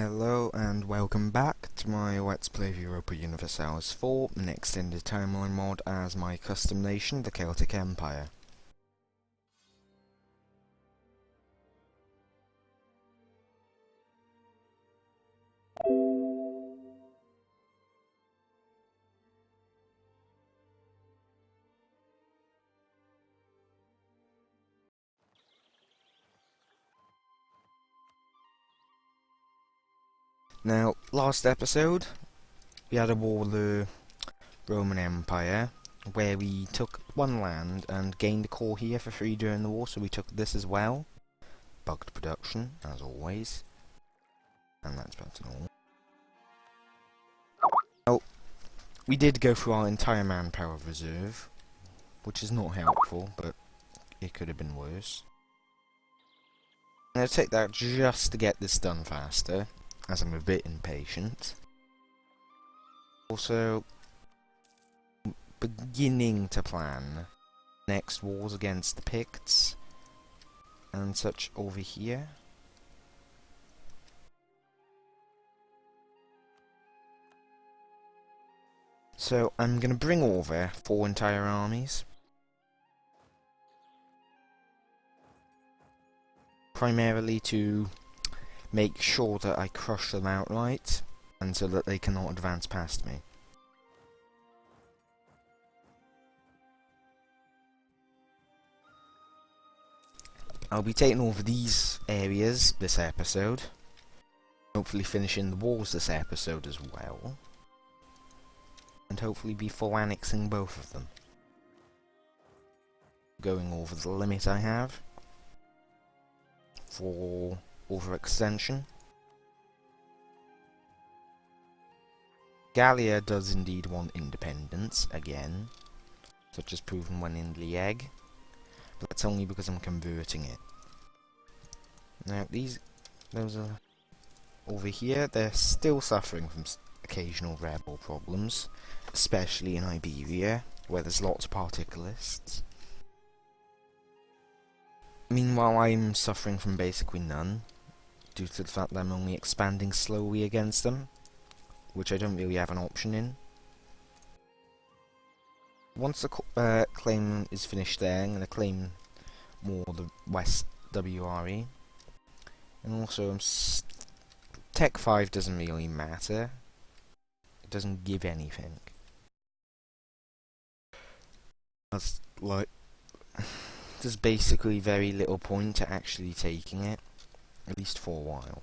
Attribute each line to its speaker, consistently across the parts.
Speaker 1: Hello and welcome back to my Let's Play of Europa Universalis IV, an extended timeline mod as my custom nation, the Celtic Empire. Now, last episode, we had a war with the Roman Empire, where we took one land and gained a core here for free during the war, so we took this as well. Bugged production, as always. And that's about all. Well, we did go through our entire manpower reserve, which is not helpful, but it could have been worse. I'm going to take that just to get this done faster, as I'm a bit impatient. Also, beginning to plan next wars against the Picts and such over here. So I'm going to bring over 4 entire armies. Primarily to make sure that I crush them outright, and so that they cannot advance past me. I'll be taking over these areas this episode, hopefully finishing the wars this episode as well, and hopefully be full annexing both of them. Going over the limit I have for overextension. Gallia does indeed want independence, again, such as proven when in Liège, but that's only because I'm converting it. Now, those are over here, they're still suffering from occasional rebel problems, especially in Iberia, where there's lots of particularists. Meanwhile, I'm suffering from basically none, due to the fact that I'm only expanding slowly against them, which I don't really have an option in. Once the claim is finished there, I'm going to claim more of the West WRE. And also, Tech 5 doesn't really matter. It doesn't give anything. That's like... There's basically very little point to actually taking it, at least for a while.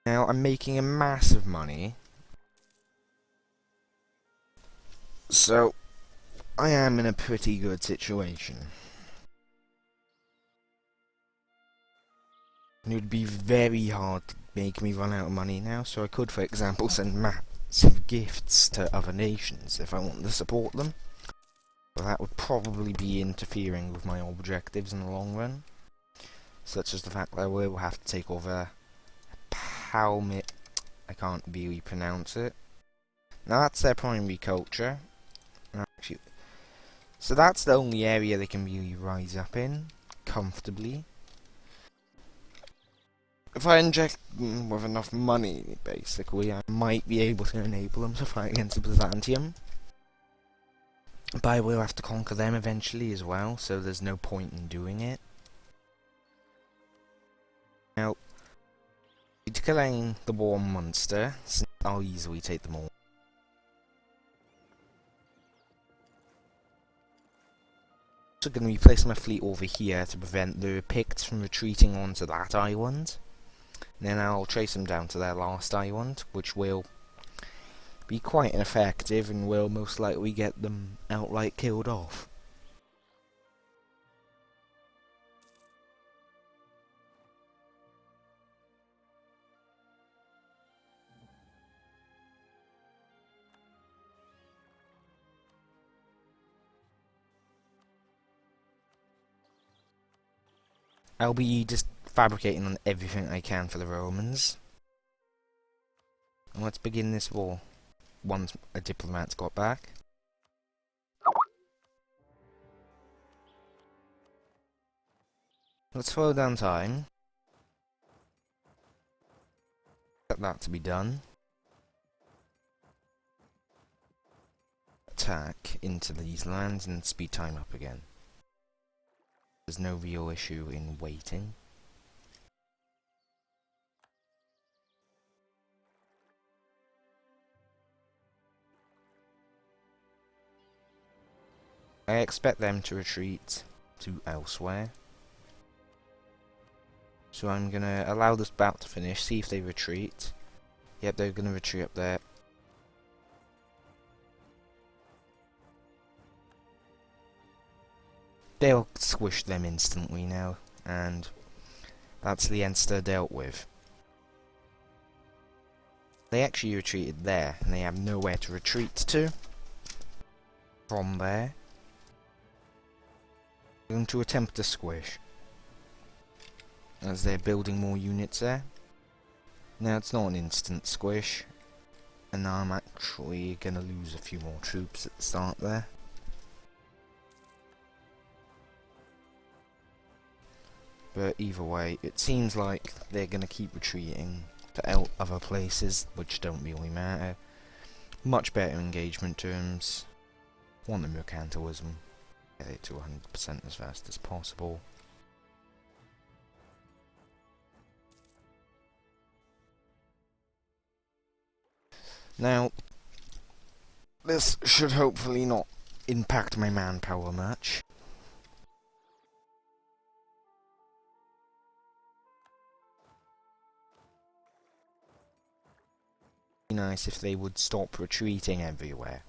Speaker 1: Now, I'm making a massive money, so I am in a pretty good situation. And it would be very hard to make me run out of money now, so I could, for example, send massive gifts to other nations if I want to support them. But that would probably be interfering with my objectives in the long run, such as the fact that I will have to take over Palmit. I can't really pronounce it. Now that's their primary culture. Actually, so that's the only area they can really rise up in comfortably. If I inject them with enough money, basically, I might be able to enable them to fight against Byzantium. But I will have to conquer them eventually as well, so there's no point in doing it. Now, declaring the war on Munster, since I'll easily take them all. I'm also going to be placing my fleet over here to prevent the Picts from retreating onto that island. And then I'll trace them down to their last island, which will be quite ineffective and will most likely get them outright killed off. I'll be just fabricating on everything I can for the Romans. And let's begin this war once a diplomat's got back. Let's slow down time. Get that to be done. Attack into these lands and speed time up again. There's no real issue in waiting. I expect them to retreat to elsewhere. So I'm gonna allow this bout to finish, see if they retreat. Yep, they're gonna retreat up there. They'll squish them instantly now, and that's the Leinster dealt with. They actually retreated there, and they have nowhere to retreat to from there. They're going to attempt to squish, as they're building more units there. Now it's not an instant squish, and I'm actually going to lose a few more troops at the start there. But either way, it seems like they're going to keep retreating to other places, which don't really matter. Much better engagement terms. Want the mercantilism. Get it to 100% as fast as possible. Now, this should hopefully not impact my manpower much. Be nice if they would stop retreating everywhere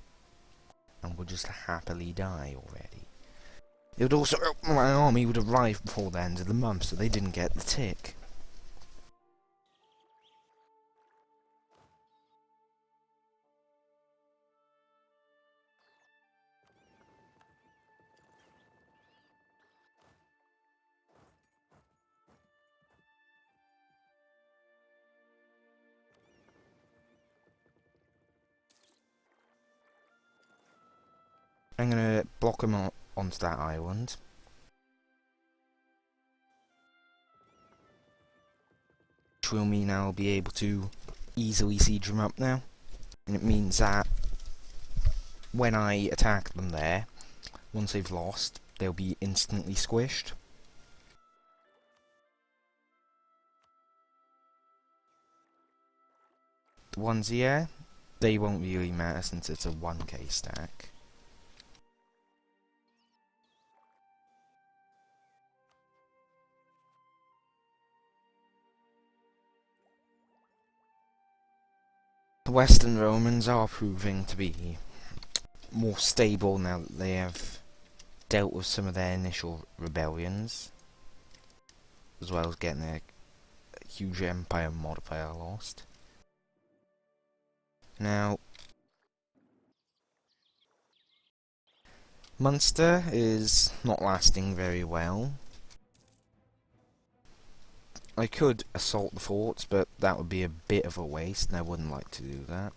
Speaker 1: and would just happily die already. It would also my army would arrive before the end of the month, so they didn't get the tick. I'm gonna block them onto that island. Which will mean I'll be able to easily siege them up now. And it means that when I attack them there, once they've lost, they'll be instantly squished. The ones here, they won't really matter since it's a 1k stack. The Western Romans are proving to be more stable now that they have dealt with some of their initial rebellions, as well as getting a huge empire modifier lost. Now, Munster is not lasting very well. I could assault the forts, but that would be a bit of a waste, and I wouldn't like to do that.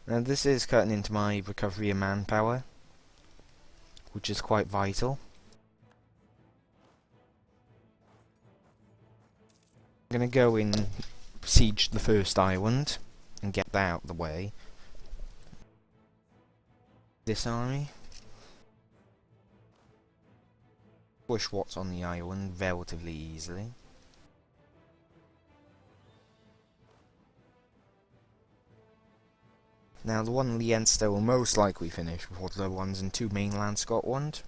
Speaker 1: Now this is cutting into my recovery of manpower, which is quite vital. I'm going to go and siege the first island, and get that out of the way. This army. Push what's on the island relatively easily. Now the one in Leinster will most likely finish before the ones in 2 mainland Scotland,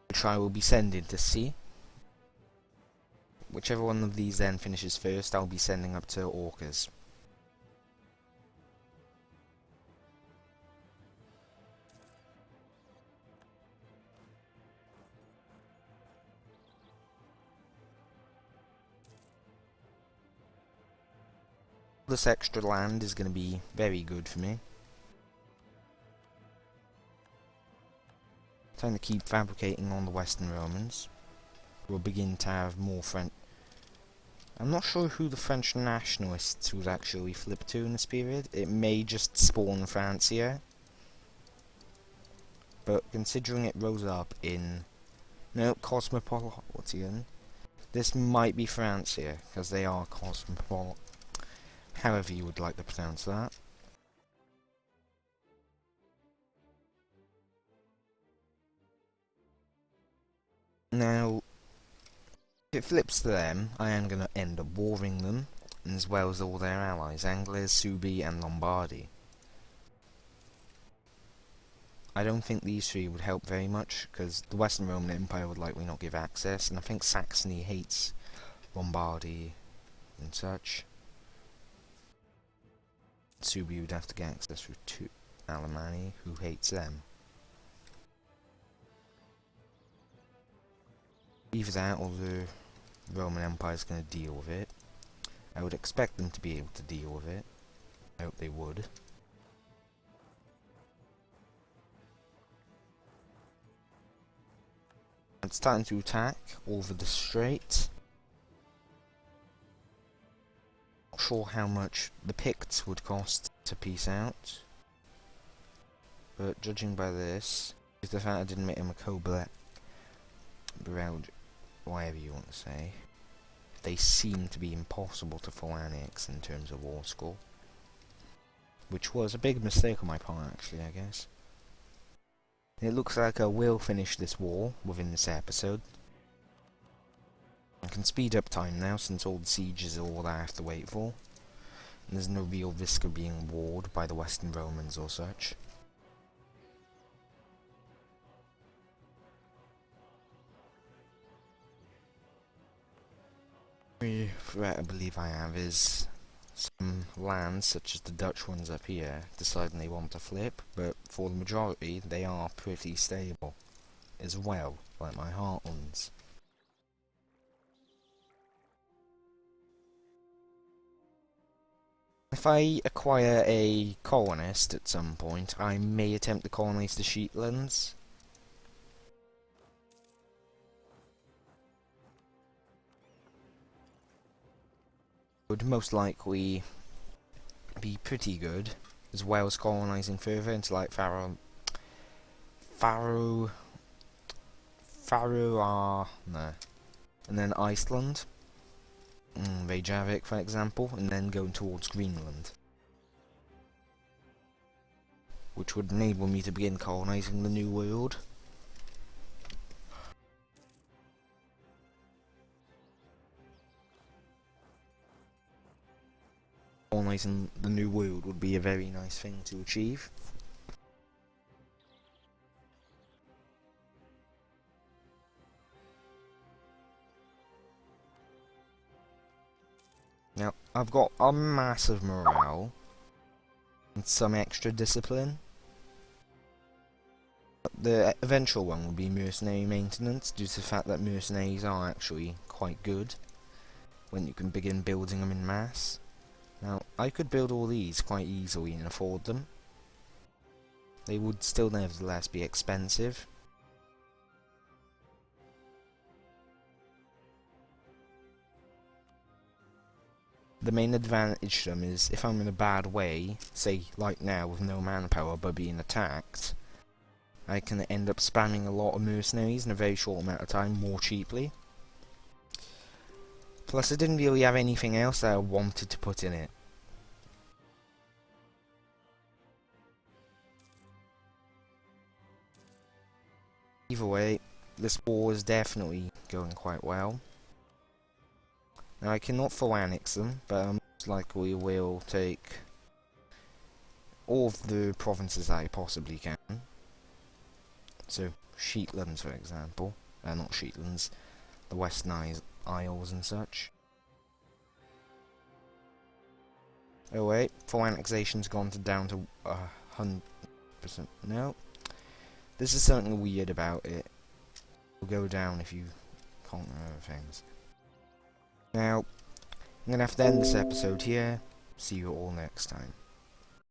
Speaker 1: which I will be sending to sea. Whichever one of these then finishes first, I'll be sending up to Orcas. This extra land is going to be very good for me. Time to keep fabricating on the Western Romans. We'll begin to have more French. I'm not sure who the French nationalists would actually flip to in this period. It may just spawn France here. but considering it rose up in Cosmopolitan, this might be France here, because they are Cosmopolitan, however you would like to pronounce that. Now, if it flips to them, I am going to end up warring them, as well as all their allies, Angles, Suebi and Lombardy. I don't think these three would help very much, because the Western Roman Empire would likely not give access, and I think Saxony hates Lombardy and such. Suebi would have to get access through Alemanni, who hates them. Either that or the Roman Empire is going to deal with it. I would expect them to be able to deal with it. I hope they would. It's starting to attack over the strait. Not sure how much the Picts would cost to peace out. But judging by this, is the fact I didn't make him a Coblet, whatever you want to say, they seem to be impossible to full annex in terms of war score. Which was a big mistake on my part, actually, I guess. It looks like I will finish this war within this episode. I can speed up time now, since all the sieges are all I have to wait for. And there's no real risk of being warred by the Western Romans or such. The threat I believe I have is some lands, such as the Dutch ones up here, deciding they want to flip, but for the majority they are pretty stable as well, like my Heartlands. If I acquire a colonist at some point, I may attempt to colonize the Shetlands. Would most likely be pretty good, as well as colonizing further into like no, and then Iceland, Reykjavik for example, and then going towards Greenland, which would enable me to begin colonizing the New World. Colonizing the New World would be a very nice thing to achieve. Now, I've got a massive morale and some extra discipline. The eventual one will be mercenary maintenance, due to the fact that mercenaries are actually quite good when you can begin building them in mass. Now, I could build all these quite easily and afford them. They would still nevertheless be expensive. The main advantage to them is if I'm in a bad way, say like now with no manpower but being attacked, I can end up spamming a lot of mercenaries in a very short amount of time more cheaply. Plus I didn't really have anything else that I wanted to put in it. Either way, this war is definitely going quite well. Now I cannot full annex them, but I most likely will take all of the provinces I possibly can. So, Shetlands for example, not Shetlands, the Western Isles and such. Oh wait, full annexation's gone down to 100%. No. This is something weird about it. It'll go down if you can't remember things. Now, I'm going to have to end this episode here. See you all next time.